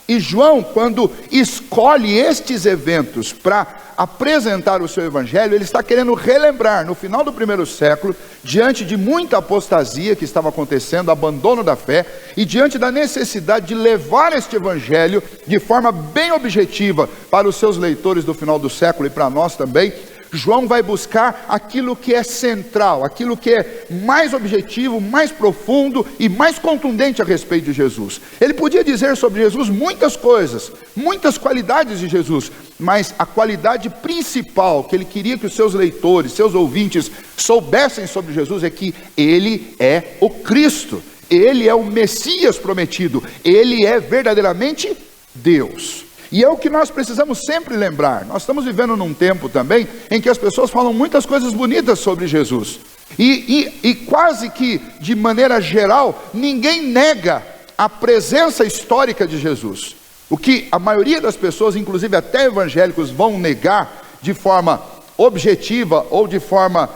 E João, quando escolhe estes eventos para apresentar o seu evangelho, ele está querendo relembrar, no final do primeiro século, diante de muita apostasia que estava acontecendo, abandono da fé, e diante da necessidade de levar este evangelho de forma bem objetiva para os seus leitores do final do século e para nós também, João vai buscar aquilo que é central, aquilo que é mais objetivo, mais profundo e mais contundente a respeito de Jesus. Ele podia dizer sobre Jesus muitas coisas, muitas qualidades de Jesus, mas a qualidade principal que ele queria que os seus leitores, seus ouvintes soubessem sobre Jesus é que ele é o Cristo, ele é o Messias prometido, ele é verdadeiramente Deus. E é o que nós precisamos sempre lembrar. Nós estamos vivendo num tempo também em que as pessoas falam muitas coisas bonitas sobre Jesus. E quase que de maneira geral, ninguém nega a presença histórica de Jesus. O que a maioria das pessoas, inclusive até evangélicos, vão negar de forma objetiva ou de forma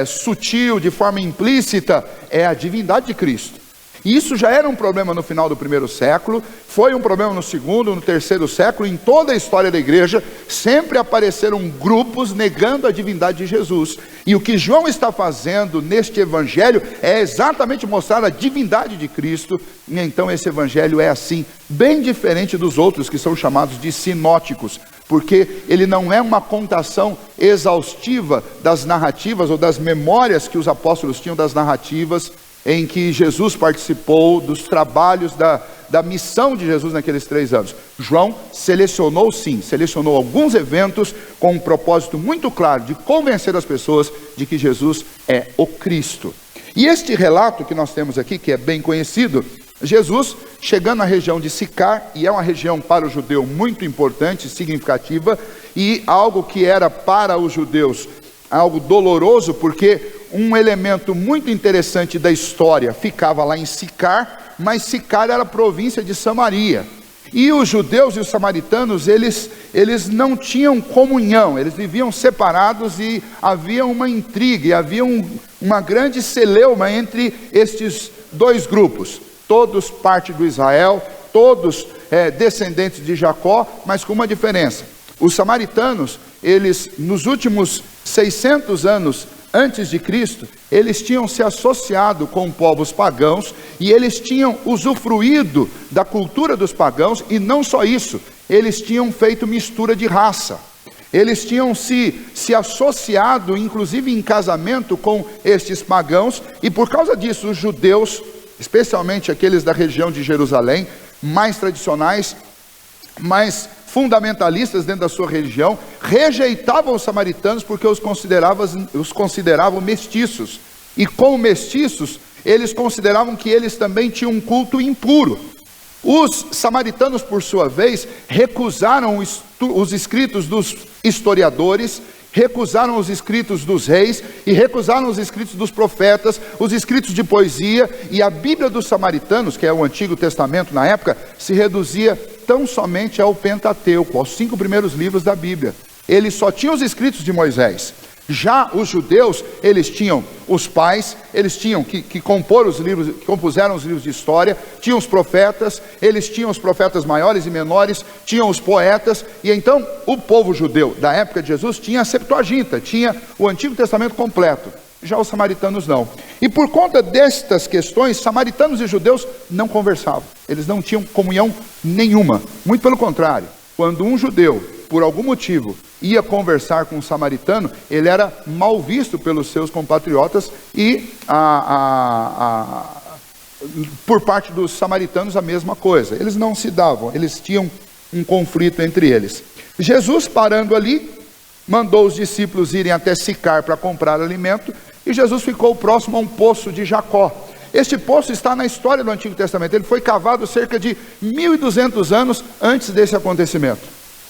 sutil, de forma implícita, é a divindade de Cristo. E isso já era um problema no final do primeiro século, foi um problema no segundo, no terceiro século, em toda a história da igreja, sempre apareceram grupos negando a divindade de Jesus. E o que João está fazendo neste evangelho é exatamente mostrar a divindade de Cristo, e então esse evangelho é assim, bem diferente dos outros que são chamados de sinóticos, porque ele não é uma contação exaustiva das narrativas ou das memórias que os apóstolos tinham das narrativas, em que Jesus participou dos trabalhos da missão de Jesus naqueles 3 anos. João selecionou alguns eventos com um propósito muito claro de convencer as pessoas de que Jesus é o Cristo. E este relato que nós temos aqui, que é bem conhecido, Jesus chegando na região de Sicar, e é uma região para o judeu muito importante, significativa, e algo que era para os judeus algo doloroso, porque um elemento muito interessante da história ficava lá em Sicar, mas Sicar era a província de Samaria. E os judeus e os samaritanos, eles não tinham comunhão, eles viviam separados e havia uma intriga, e havia uma grande celeuma entre estes dois grupos. Todos parte do Israel, todos descendentes de Jacó, mas com uma diferença. Os samaritanos, eles nos últimos 600 anos antes de Cristo, eles tinham se associado com povos pagãos e eles tinham usufruído da cultura dos pagãos, e não só isso, eles tinham feito mistura de raça. Eles tinham se associado, inclusive em casamento, com estes pagãos, e por causa disso os judeus, especialmente aqueles da região de Jerusalém, mais tradicionais, mais fundamentalistas dentro da sua religião, rejeitavam os samaritanos porque os consideravam mestiços. E como mestiços, eles consideravam que eles também tinham um culto impuro. Os samaritanos, por sua vez, recusaram os escritos dos historiadores, recusaram os escritos dos reis e recusaram os escritos dos profetas, os escritos de poesia, e a Bíblia dos samaritanos, que é o Antigo Testamento na época, se reduzia tão somente ao Pentateuco, aos 5 primeiros livros da Bíblia. Eles só tinham os escritos de Moisés. Já os judeus, eles tinham os pais, eles tinham que compuseram os livros de história, tinham os profetas, eles tinham os profetas maiores e menores, tinham os poetas, e então o povo judeu da época de Jesus tinha a Septuaginta, tinha o Antigo Testamento completo. Já os samaritanos não. E por conta destas questões, samaritanos e judeus não conversavam, eles não tinham comunhão nenhuma. Muito pelo contrário, quando um judeu, por algum motivo, ia conversar com um samaritano, ele era mal visto pelos seus compatriotas, e por parte dos samaritanos a mesma coisa. Eles não se davam, eles tinham um conflito entre eles. Jesus, parando ali, mandou os discípulos irem até Sicar para comprar alimento, e Jesus ficou próximo a um poço de Jacó. Este poço está na história do Antigo Testamento, ele foi cavado cerca de 1200 anos antes desse acontecimento.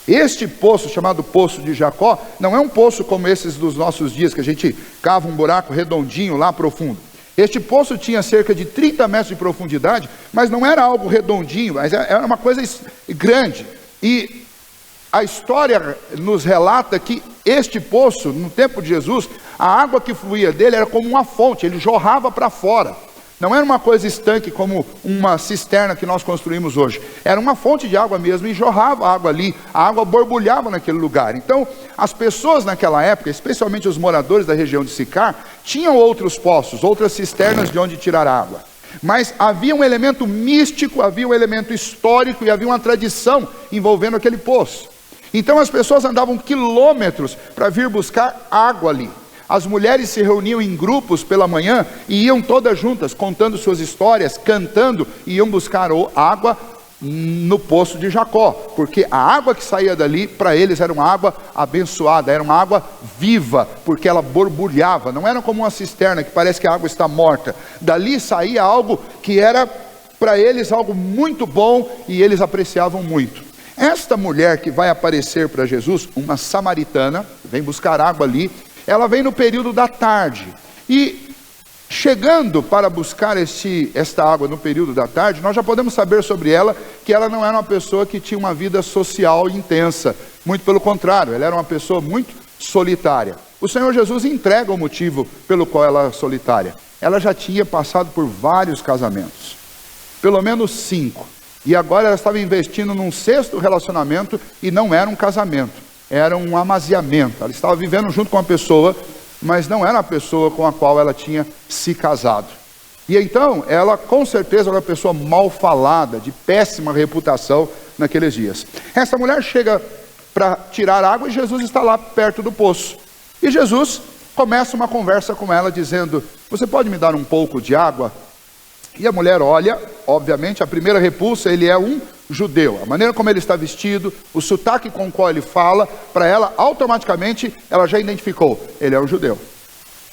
Este poço, chamado Poço de Jacó, não é um poço como esses dos nossos dias, que a gente cava um buraco redondinho lá profundo. Este poço tinha cerca de 30 metros de profundidade, mas não era algo redondinho, mas era uma coisa grande. E a história nos relata que este poço, no tempo de Jesus, a água que fluía dele era como uma fonte, ele jorrava para fora. Não era uma coisa estanque como uma cisterna que nós construímos hoje. Era uma fonte de água mesmo e jorrava água ali. A água borbulhava naquele lugar. Então, as pessoas naquela época, especialmente os moradores da região de Sicar, tinham outros poços, outras cisternas de onde tirar água. Mas havia um elemento místico, havia um elemento histórico e havia uma tradição envolvendo aquele poço. Então as pessoas andavam quilômetros para vir buscar água ali. As mulheres se reuniam em grupos pela manhã e iam todas juntas, contando suas histórias, cantando, e iam buscar água no poço de Jacó, porque a água que saía dali, para eles era uma água abençoada, era uma água viva, porque ela borbulhava, não era como uma cisterna que parece que a água está morta. Dali saía algo que era para eles algo muito bom e eles apreciavam muito. Esta mulher que vai aparecer para Jesus, uma samaritana, vem buscar água ali, ela vem no período da tarde, e chegando para buscar esta água no período da tarde, nós já podemos saber sobre ela, que ela não era uma pessoa que tinha uma vida social intensa, muito pelo contrário, ela era uma pessoa muito solitária. O Senhor Jesus entrega o motivo pelo qual ela é solitária. Ela já tinha passado por vários casamentos, pelo menos 5, e agora ela estava investindo num 6º relacionamento, e não era um casamento, era um amaziamento. Ela estava vivendo junto com uma pessoa, mas não era a pessoa com a qual ela tinha se casado. E então, ela com certeza era uma pessoa mal falada, de péssima reputação naqueles dias. Essa mulher chega para tirar água e Jesus está lá perto do poço. E Jesus começa uma conversa com ela dizendo: você pode me dar um pouco de água? E a mulher olha, obviamente, a primeira repulsa, ele é um judeu. A maneira como ele está vestido, o sotaque com o qual ele fala, para ela, automaticamente, ela já identificou, ele é um judeu.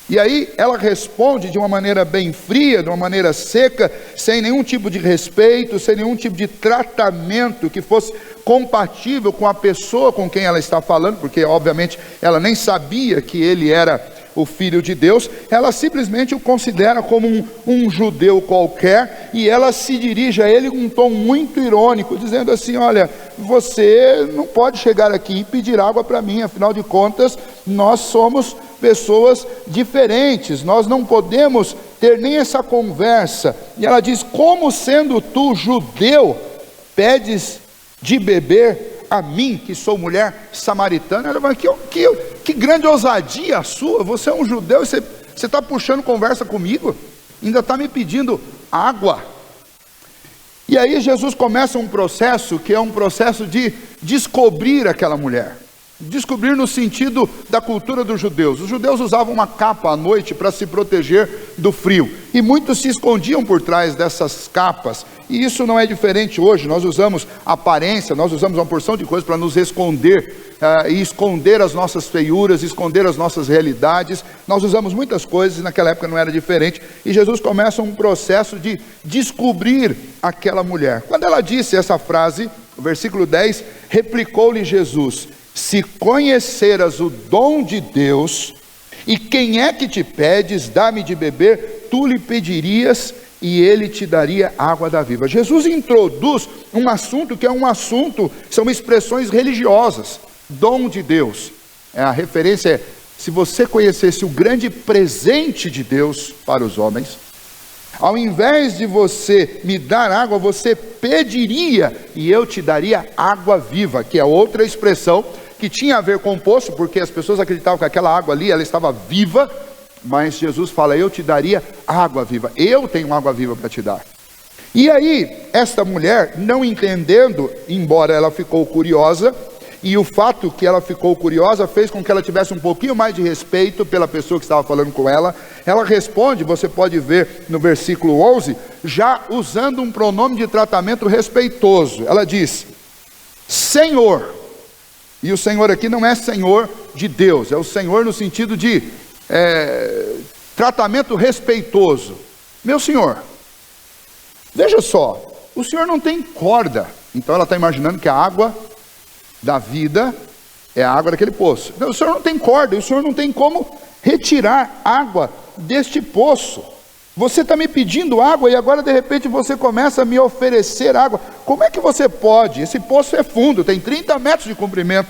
E aí ela responde de uma maneira bem fria, de uma maneira seca, sem nenhum tipo de respeito, sem nenhum tipo de tratamento que fosse compatível com a pessoa com quem ela está falando, porque obviamente ela nem sabia que ele era o Filho de Deus. Ela simplesmente o considera como um judeu qualquer, e ela se dirige a ele com um tom muito irônico, dizendo assim: olha, você não pode chegar aqui e pedir água para mim, afinal de contas, nós somos pessoas diferentes, nós não podemos ter nem essa conversa. E ela diz: como sendo tu judeu, pedes de beber a mim, que sou mulher samaritana? Ela fala: que grande ousadia a sua, você é um judeu e você está puxando conversa comigo, ainda está me pedindo água. E aí Jesus começa um processo, que é um processo de descobrir aquela mulher. Descobrir no sentido da cultura dos judeus. Os judeus usavam uma capa à noite para se proteger do frio, e muitos se escondiam por trás dessas capas, e isso não é diferente hoje. Nós usamos aparência, nós usamos uma porção de coisas para nos esconder, e esconder as nossas feiuras, esconder as nossas realidades. Nós usamos muitas coisas, e naquela época não era diferente, e Jesus começa um processo de descobrir aquela mulher. Quando ela disse essa frase, o versículo 10, replicou-lhe Jesus: se conheceras o dom de Deus, e quem é que te pedes, dá-me de beber, tu lhe pedirias, e ele te daria água da vida. Jesus introduz um assunto que é um assunto, são expressões religiosas. Dom de Deus, a referência é: se você conhecesse o grande presente de Deus para os homens, ao invés de você me dar água, você pediria, e eu te daria água viva, que é outra expressão que tinha a ver com o poço, porque as pessoas acreditavam que aquela água ali, ela estava viva, mas Jesus fala: eu te daria água viva, eu tenho água viva para te dar. E aí, esta mulher, não entendendo, embora ela ficou curiosa, e o fato que ela ficou curiosa fez com que ela tivesse um pouquinho mais de respeito pela pessoa que estava falando com ela. Ela responde, você pode ver no versículo 11, já usando um pronome de tratamento respeitoso. Ela diz: Senhor. E o Senhor aqui não é Senhor de Deus, é o Senhor no sentido de tratamento respeitoso. Meu Senhor, veja só, o Senhor não tem corda. Então ela está imaginando que a água da vida é a água daquele poço. Não, o Senhor não tem corda, e o Senhor não tem como retirar água deste poço. Você está me pedindo água, e agora de repente você começa a me oferecer água. Como é que você pode? Esse poço é fundo, tem 30 metros de comprimento,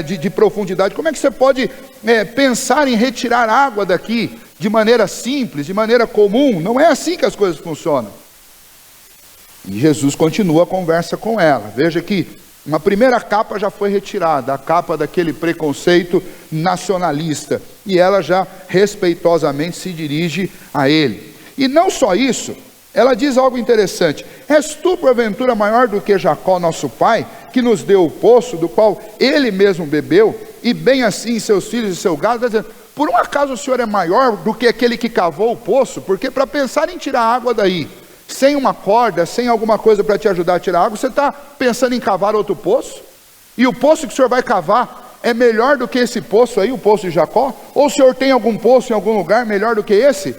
de profundidade. Como é que você pode pensar em retirar água daqui? de maneira simples, de maneira comum. Não é assim que as coisas funcionam. E Jesus continua a conversa com ela. Veja que uma primeira capa já foi retirada, a capa daquele preconceito nacionalista. E ela já respeitosamente se dirige a ele. E não só isso, ela diz algo interessante. És tu, porventura, maior do que Jacó, nosso pai, que nos deu o poço, do qual ele mesmo bebeu, e bem assim seus filhos e seu gado? Está dizendo, por um acaso o senhor é maior do que aquele que cavou o poço? Porque para pensar em tirar água daí, sem uma corda, sem alguma coisa para te ajudar a tirar água, você está pensando em cavar outro poço? E o poço que o senhor vai cavar é melhor do que esse poço aí, o poço de Jacó? Ou o senhor tem algum poço em algum lugar melhor do que esse?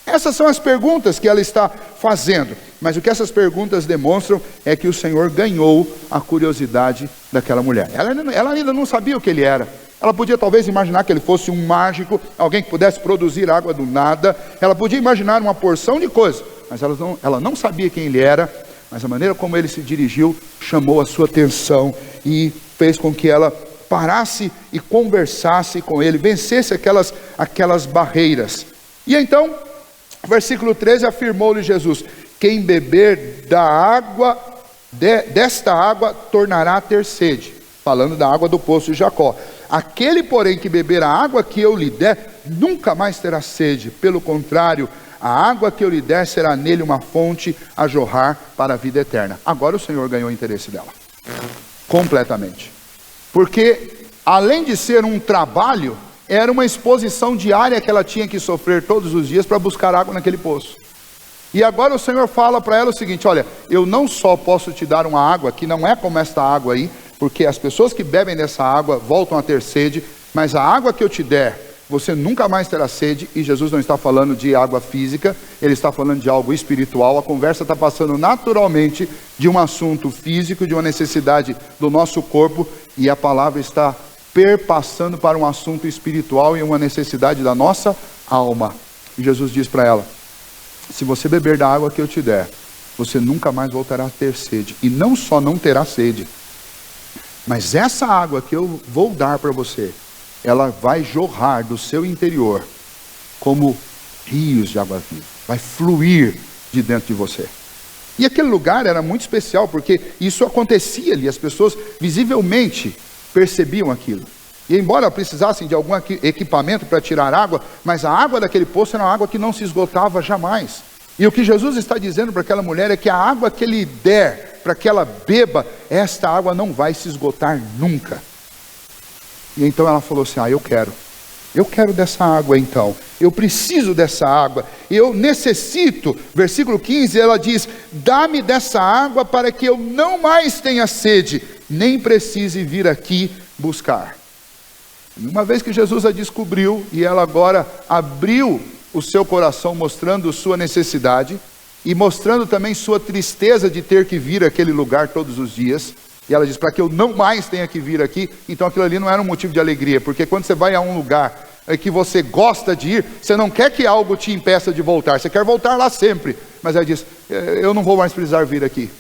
Essas são as perguntas que ela está fazendo. Mas o que essas perguntas demonstram é que o Senhor ganhou a curiosidade daquela mulher. Ela ainda não sabia o que ele era. Ela podia talvez imaginar que ele fosse um mágico, alguém que pudesse produzir água do nada. Ela podia imaginar uma porção de coisas, mas ela não sabia quem ele era. Mas a maneira como ele se dirigiu chamou a sua atenção e fez com que ela parasse e conversasse com ele, vencesse aquelas barreiras. E então, versículo 13, afirmou-lhe Jesus: quem beber da água, desta água, tornará a ter sede. Falando da água do poço de Jacó. Aquele, porém, que beber a água que eu lhe der, nunca mais terá sede. Pelo contrário, a água que eu lhe der será nele uma fonte a jorrar para a vida eterna. Agora o Senhor ganhou o interesse dela. Completamente. Porque, além de ser um trabalho, era uma exposição diária que ela tinha que sofrer todos os dias para buscar água naquele poço. E agora o Senhor fala para ela o seguinte: olha, eu não só posso te dar uma água que não é como esta água aí, porque as pessoas que bebem dessa água voltam a ter sede, mas a água que eu te der, você nunca mais terá sede. E Jesus não está falando de água física, ele está falando de algo espiritual. A conversa está passando naturalmente de um assunto físico, de uma necessidade do nosso corpo, e a palavra está perpassando para um assunto espiritual e uma necessidade da nossa alma. E Jesus diz para ela: se você beber da água que eu te der, você nunca mais voltará a ter sede. E não só não terá sede, mas essa água que eu vou dar para você, ela vai jorrar do seu interior como rios de água viva. Vai fluir de dentro de você. E aquele lugar era muito especial, porque isso acontecia ali. As pessoas visivelmente percebiam aquilo. E embora precisassem de algum equipamento para tirar água, mas a água daquele poço era uma água que não se esgotava jamais. E o que Jesus está dizendo para aquela mulher é que a água que ele der para que ela beba, esta água não vai se esgotar nunca. E então ela falou assim: eu quero dessa água então, eu preciso dessa água, eu necessito. Versículo 15, ela diz: dá-me dessa água para que eu não mais tenha sede, nem precise vir aqui buscar. E uma vez que Jesus a descobriu, e ela agora abriu o seu coração, mostrando sua necessidade, e mostrando também sua tristeza de ter que vir àquele lugar todos os dias, e ela diz: para que eu não mais tenha que vir aqui. Então aquilo ali não era um motivo de alegria, porque quando você vai a um lugar que você gosta de ir, você não quer que algo te impeça de voltar, você quer voltar lá sempre. Mas ela diz: eu não vou mais precisar vir aqui.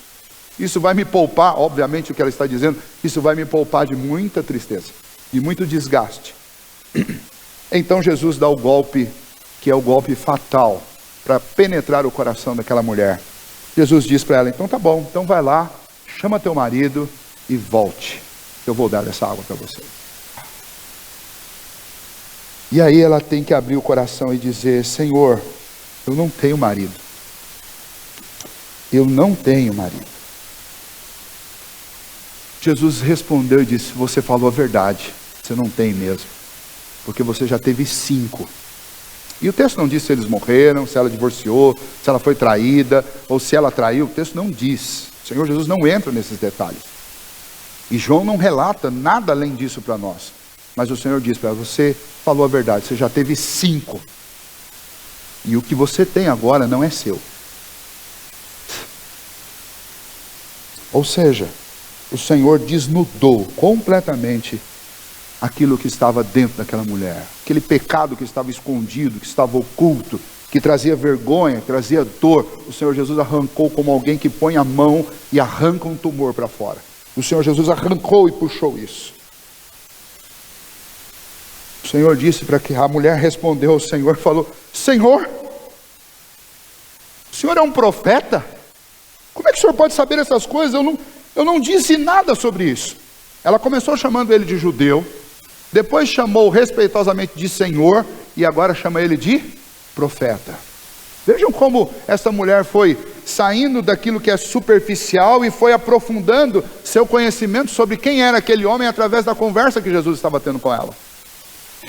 Isso vai me poupar, obviamente o que ela está dizendo, isso vai me poupar de muita tristeza, de muito desgaste. Então Jesus dá o golpe, que é o golpe fatal, para penetrar o coração daquela mulher. Jesus diz para ela: então tá bom, então vai lá, chama teu marido e volte, eu vou dar essa água para você. E aí ela tem que abrir o coração e dizer: Senhor, eu não tenho marido. Eu não tenho marido. Jesus respondeu e disse: você falou a verdade, você não tem mesmo, porque você já teve 5. E o texto não diz se eles morreram, se ela divorciou, se ela foi traída, ou se ela traiu. O texto não diz. O Senhor Jesus não entra nesses detalhes. E João não relata nada além disso para nós. Mas o Senhor diz para ela: você falou a verdade, você já teve 5. E o que você tem agora não é seu. Ou seja, o Senhor desnudou completamente aquilo que estava dentro daquela mulher, aquele pecado que estava escondido, que estava oculto, que trazia vergonha, que trazia dor. O Senhor Jesus arrancou como alguém que põe a mão e arranca um tumor para fora. O Senhor Jesus arrancou e puxou isso. O Senhor disse para que a mulher respondeu ao Senhor, falou: Senhor, o Senhor é um profeta? Como é que o Senhor pode saber essas coisas? Eu não disse nada sobre isso. Ela começou chamando ele de judeu, depois chamou respeitosamente de Senhor, e agora chama ele de profeta. Vejam como essa mulher foi saindo daquilo que é superficial e foi aprofundando seu conhecimento sobre quem era aquele homem através da conversa que Jesus estava tendo com ela.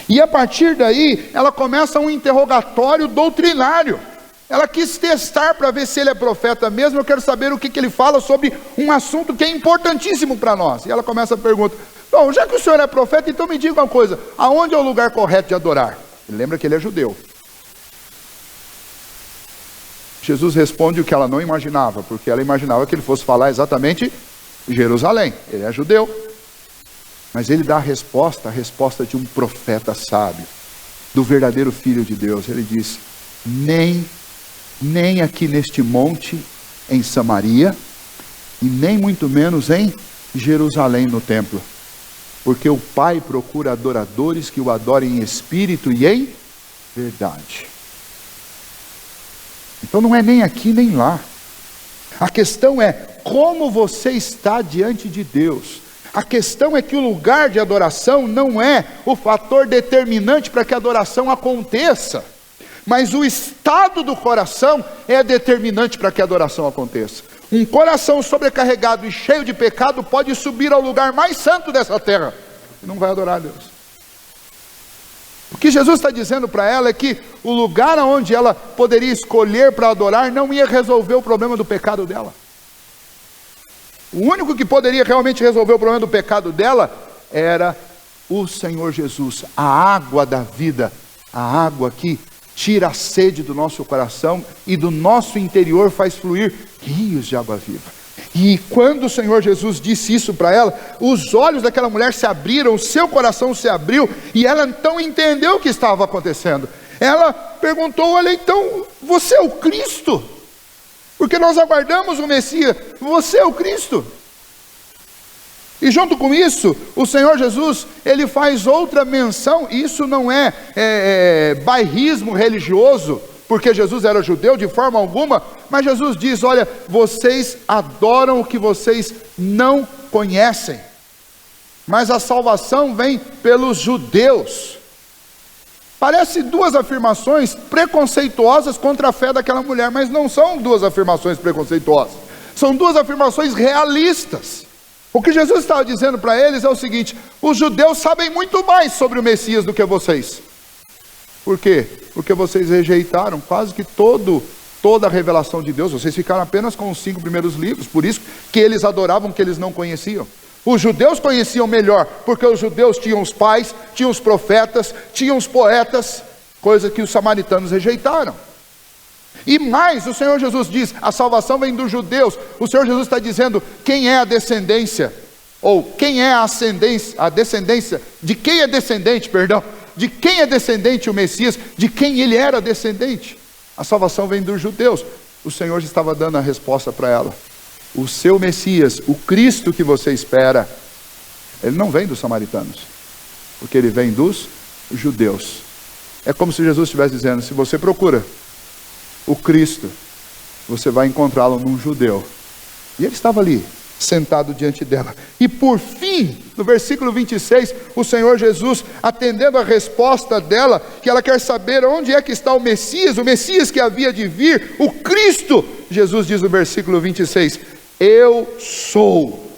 E a partir daí, ela começa um interrogatório doutrinário. Ela quis testar para ver se ele é profeta mesmo. Eu quero saber o que ele fala sobre um assunto que é importantíssimo para nós. E ela começa a perguntar: bom, já que o senhor é profeta, então me diga uma coisa, aonde é o lugar correto de adorar? Ele lembra que ele é judeu. Jesus responde o que ela não imaginava, porque ela imaginava que ele fosse falar exatamente em Jerusalém. Ele é judeu. Mas ele dá a resposta de um profeta sábio, do verdadeiro Filho de Deus. Ele diz: nem aqui neste monte em Samaria, e nem muito menos em Jerusalém no templo, porque o Pai procura adoradores que o adorem em espírito e em verdade. Então não é nem aqui nem lá. A questão é como você está diante de Deus. A questão é que o lugar de adoração não é o fator determinante para que a adoração aconteça, mas o estado do coração é determinante para que a adoração aconteça. Um coração sobrecarregado e cheio de pecado pode subir ao lugar mais santo dessa terra e não vai adorar a Deus. O que Jesus está dizendo para ela é que o lugar onde ela poderia escolher para adorar não ia resolver o problema do pecado dela. O único que poderia realmente resolver o problema do pecado dela era o Senhor Jesus, a água da vida, a água que tira a sede do nosso coração e do nosso interior faz fluir rios de água viva. E quando o Senhor Jesus disse isso para ela, os olhos daquela mulher se abriram, o seu coração se abriu, e ela então entendeu o que estava acontecendo. Ela perguntou: olha, então você é o Cristo? Porque nós aguardamos o Messias. Você é o Cristo? E junto com isso, o Senhor Jesus, ele faz outra menção. Isso não é bairrismo religioso, porque Jesus era judeu de forma alguma, mas Jesus diz: olha, vocês adoram o que vocês não conhecem, mas a salvação vem pelos judeus. Parece duas afirmações preconceituosas contra a fé daquela mulher, mas não são duas afirmações preconceituosas, são duas afirmações realistas. O que Jesus estava dizendo para eles é o seguinte: os judeus sabem muito mais sobre o Messias do que vocês. Por quê? Porque vocês rejeitaram quase que toda a revelação de Deus. Vocês ficaram apenas com os 5 primeiros livros, por isso que eles adoravam o que eles não conheciam. Os judeus conheciam melhor, porque os judeus tinham os pais, tinham os profetas, tinham os poetas, coisa que os samaritanos rejeitaram. E mais, o Senhor Jesus diz: a salvação vem dos judeus. O Senhor Jesus está dizendo quem é a descendência, ou quem é a descendência, de quem é descendente, de quem é descendente o Messias, de quem ele era descendente. A salvação vem dos judeus. O Senhor já estava dando a resposta para ela: o seu Messias, o Cristo que você espera, ele não vem dos samaritanos, porque ele vem dos judeus. É como se Jesus estivesse dizendo: se você procura o Cristo, você vai encontrá-lo num judeu. E ele estava ali, sentado diante dela. E por fim, no versículo 26, o Senhor Jesus, atendendo a resposta dela, que ela quer saber onde é que está o Messias que havia de vir, o Cristo. Jesus diz no versículo 26, eu sou,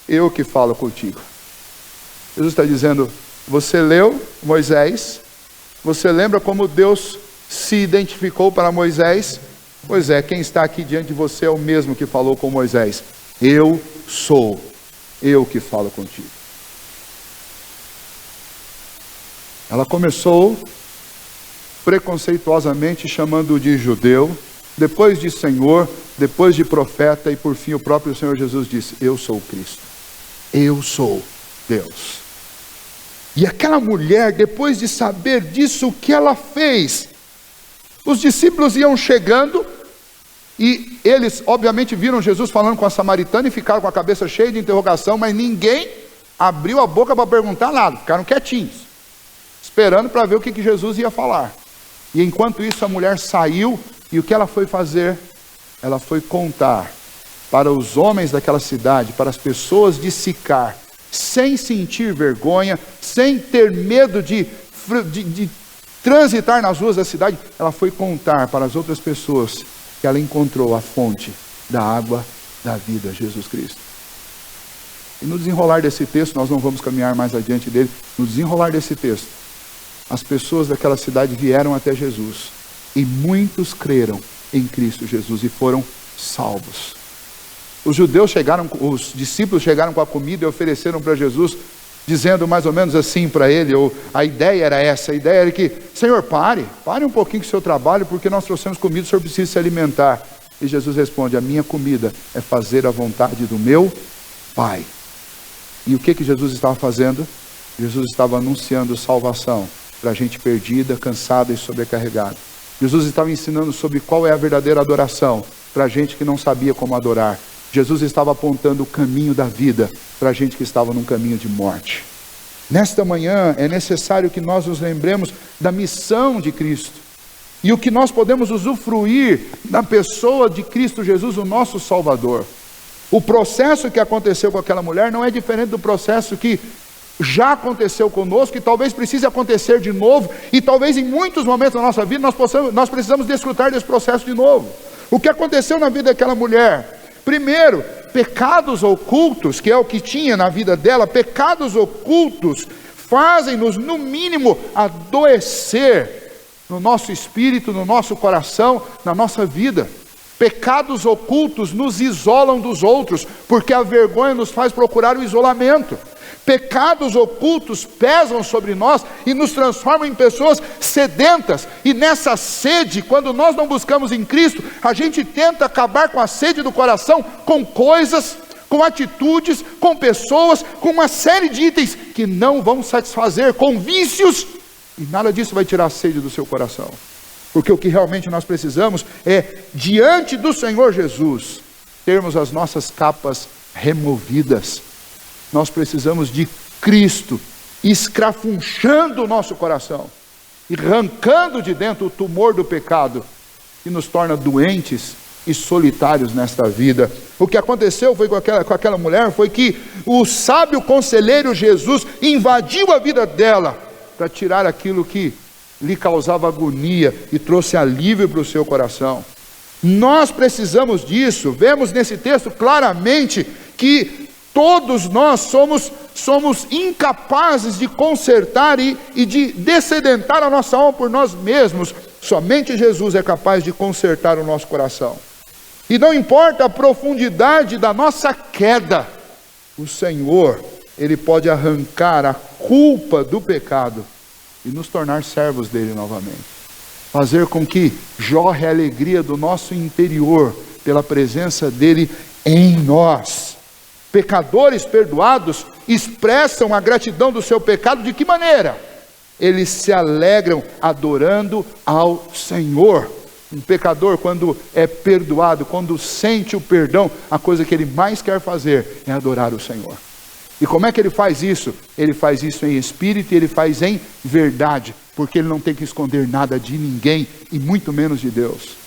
eu que falo contigo. Jesus está dizendo, você leu Moisés, você lembra como Deus se identificou para Moisés? Pois é, quem está aqui diante de você é o mesmo que falou com Moisés. Eu sou, eu que falo contigo. Ela começou preconceituosamente chamando-o de judeu, depois de Senhor, depois de profeta, e por fim o próprio Senhor Jesus disse, eu sou Cristo, eu sou Deus. E aquela mulher, depois de saber disso, o que ela fez? Os discípulos iam chegando, e eles obviamente viram Jesus falando com a samaritana e ficaram com a cabeça cheia de interrogação, mas ninguém abriu a boca para perguntar nada, ficaram quietinhos. esperando para ver o que Jesus ia falar. E enquanto isso a mulher saiu, e o que ela foi fazer? Ela foi contar para os homens daquela cidade, para as pessoas de Sicar, sem sentir vergonha, sem ter medo de transitar nas ruas da cidade, ela foi contar para as outras pessoas que ela encontrou a fonte da água da vida, Jesus Cristo. E no desenrolar desse texto, nós não vamos caminhar mais adiante dele, no desenrolar desse texto, as pessoas daquela cidade vieram até Jesus, e muitos creram em Cristo Jesus e foram salvos. Os judeus chegaram, os discípulos chegaram com a comida e ofereceram para Jesus, dizendo mais ou menos assim para ele, ou a ideia era essa, a ideia era que, Senhor, pare um pouquinho com o seu trabalho, porque nós trouxemos comida, o Senhor precisa se alimentar. E Jesus responde, a minha comida é fazer a vontade do meu Pai. E o que Jesus estava fazendo? Jesus estava anunciando salvação para gente perdida, cansada e sobrecarregada. Jesus estava ensinando sobre qual é a verdadeira adoração para gente que não sabia como adorar. Jesus estava apontando o caminho da vida para a gente que estava num caminho de morte. Nesta manhã é necessário que nós nos lembremos da missão de Cristo e o que nós podemos usufruir da pessoa de Cristo Jesus, o nosso Salvador. O processo que aconteceu com aquela mulher não é diferente do processo que já aconteceu conosco e talvez precise acontecer de novo, e talvez em muitos momentos da nossa vida nós precisamos desfrutar desse processo de novo. O que aconteceu na vida daquela mulher? Primeiro, pecados ocultos, que é o que tinha na vida dela, pecados ocultos fazem-nos, no mínimo, adoecer no nosso espírito, no nosso coração, na nossa vida. Pecados ocultos nos isolam dos outros, porque a vergonha nos faz procurar o isolamento. Pecados ocultos pesam sobre nós e nos transformam em pessoas sedentas. E nessa sede, quando nós não buscamos em Cristo, a gente tenta acabar com a sede do coração com coisas, com atitudes, com pessoas, com uma série de itens que não vão satisfazer, com vícios, e nada disso vai tirar a sede do seu coração. Porque o que realmente nós precisamos é, diante do Senhor Jesus, termos as nossas capas removidas. Nós precisamos de Cristo escrafunchando o nosso coração e arrancando de dentro o tumor do pecado que nos torna doentes e solitários nesta vida. O que aconteceu foi com aquela mulher foi que o sábio conselheiro Jesus invadiu a vida dela para tirar aquilo que lhe causava agonia e trouxe alívio para o seu coração. Nós precisamos disso. Vemos nesse texto claramente que todos nós somos incapazes de consertar e de dessedentar a nossa alma por nós mesmos. Somente Jesus é capaz de consertar o nosso coração. E não importa a profundidade da nossa queda, o Senhor, Ele pode arrancar a culpa do pecado e nos tornar servos dele novamente. Fazer com que jorre a alegria do nosso interior pela presença dele em nós. Pecadores perdoados expressam a gratidão do seu pecado de que maneira? Eles se alegram adorando ao Senhor. Um pecador, quando é perdoado, quando sente o perdão, a coisa que ele mais quer fazer é adorar o Senhor. E como é que ele faz isso? Ele faz isso em espírito e ele faz em verdade, porque ele não tem que esconder nada de ninguém e muito menos de Deus.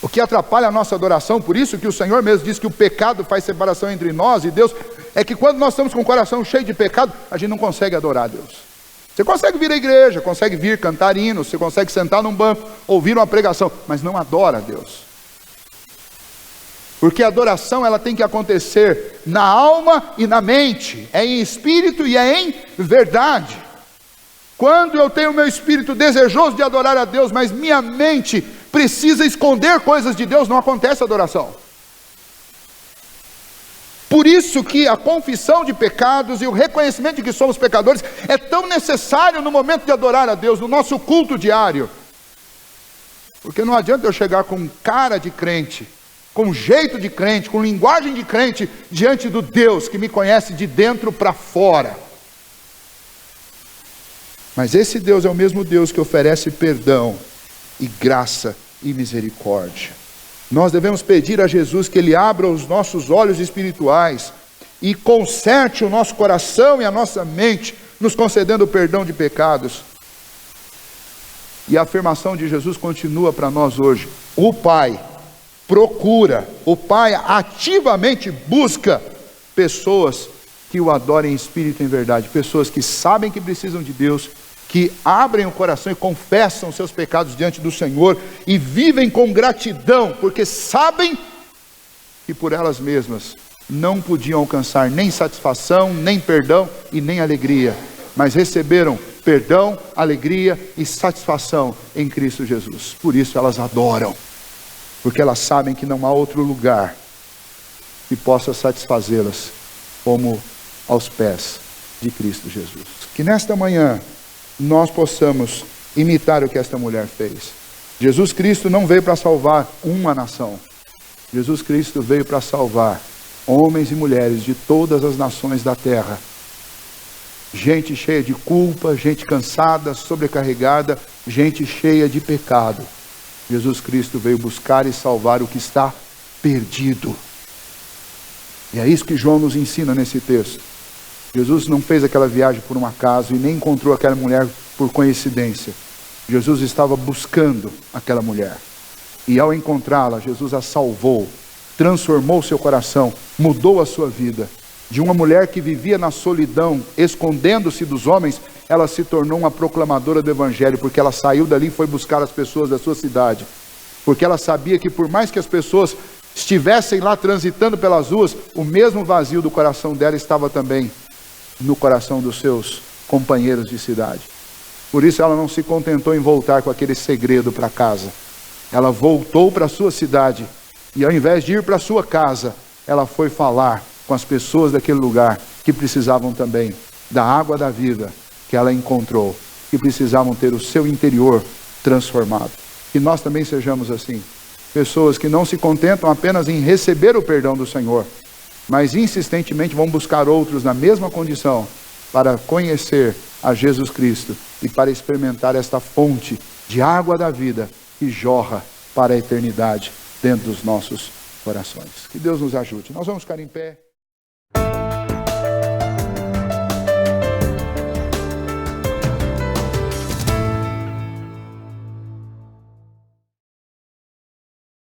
O que atrapalha a nossa adoração, por isso que o Senhor mesmo diz que o pecado faz separação entre nós e Deus, é que quando nós estamos com o coração cheio de pecado, a gente não consegue adorar a Deus. Você consegue vir à igreja, consegue vir cantar hinos, você consegue sentar num banco, ouvir uma pregação, mas não adora a Deus. Porque a adoração ela tem que acontecer na alma e na mente, é em espírito e é em verdade. Quando eu tenho meu espírito desejoso de adorar a Deus, mas minha mente precisa esconder coisas de Deus, não acontece adoração. Por isso que a confissão de pecados e o reconhecimento de que somos pecadores é tão necessário no momento de adorar a Deus, no nosso culto diário. Porque não adianta eu chegar com cara de crente, com jeito de crente, com linguagem de crente, diante do Deus que me conhece de dentro para fora. Mas esse Deus é o mesmo Deus que oferece perdão e graça e misericórdia. Nós devemos pedir a Jesus que Ele abra os nossos olhos espirituais e conserte o nosso coração e a nossa mente nos concedendo o perdão de pecados. E a afirmação de Jesus continua para nós hoje. O Pai procura, o Pai ativamente busca pessoas que o adorem em espírito e em verdade, pessoas que sabem que precisam de Deus, que abrem o coração e confessam seus pecados diante do Senhor e vivem com gratidão, porque sabem que por elas mesmas não podiam alcançar nem satisfação, nem perdão e nem alegria, mas receberam perdão, alegria e satisfação em Cristo Jesus. Por isso elas adoram, porque elas sabem que não há outro lugar que possa satisfazê-las como aos pés de Cristo Jesus. Que nesta manhã nós possamos imitar o que esta mulher fez. Jesus Cristo não veio para salvar uma nação. Jesus Cristo veio para salvar homens e mulheres de todas as nações da terra. Gente cheia de culpa, gente cansada, sobrecarregada, gente cheia de pecado. Jesus Cristo veio buscar e salvar o que está perdido. E é isso que João nos ensina nesse texto. Jesus não fez aquela viagem por um acaso e nem encontrou aquela mulher por coincidência. Jesus estava buscando aquela mulher. E ao encontrá-la, Jesus a salvou, transformou seu coração, mudou a sua vida. De uma mulher que vivia na solidão, escondendo-se dos homens, ela se tornou uma proclamadora do Evangelho, porque ela saiu dali e foi buscar as pessoas da sua cidade. Porque ela sabia que por mais que as pessoas estivessem lá transitando pelas ruas, o mesmo vazio do coração dela estava também no coração dos seus companheiros de cidade. Por isso ela não se contentou em voltar com aquele segredo para casa. Ela voltou para a sua cidade e ao invés de ir para a sua casa, ela foi falar com as pessoas daquele lugar que precisavam também da água da vida que ela encontrou, que precisavam ter o seu interior transformado. Que nós também sejamos assim, pessoas que não se contentam apenas em receber o perdão do Senhor, mas insistentemente vão buscar outros na mesma condição para conhecer a Jesus Cristo e para experimentar esta fonte de água da vida que jorra para a eternidade dentro dos nossos corações. Que Deus nos ajude. Nós vamos ficar em pé.